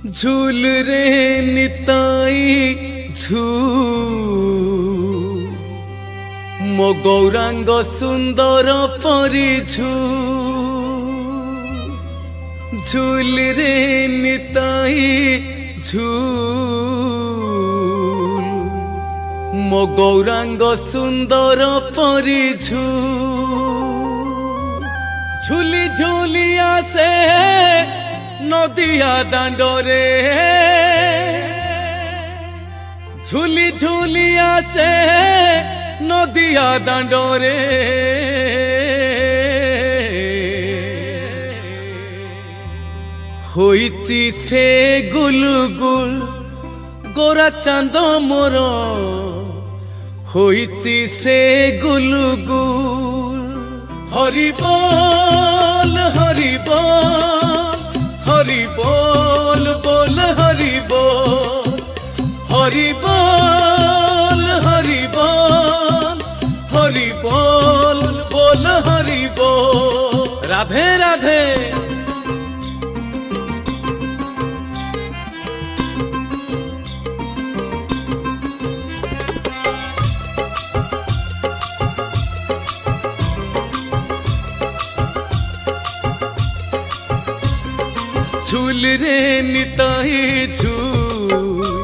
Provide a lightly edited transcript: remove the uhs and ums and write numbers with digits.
झूल रे निताई झूल मो गौरांग सुंदर परी झूल रे निताई झूल मो गौरांग सुंदर परी झूली झूली आसे नदिया दांडरे झूली झूली आसे नदिया दांडरे होइची से गुलगुल गोरा चांद मोर होइची से गुलगुल हरि बोल हरि बोल हरि बोल बोल हरि बोल हरि बोल हरि बोल हरि बोल बोल हरि बोल राधे राधे। झूल रे निताई झूल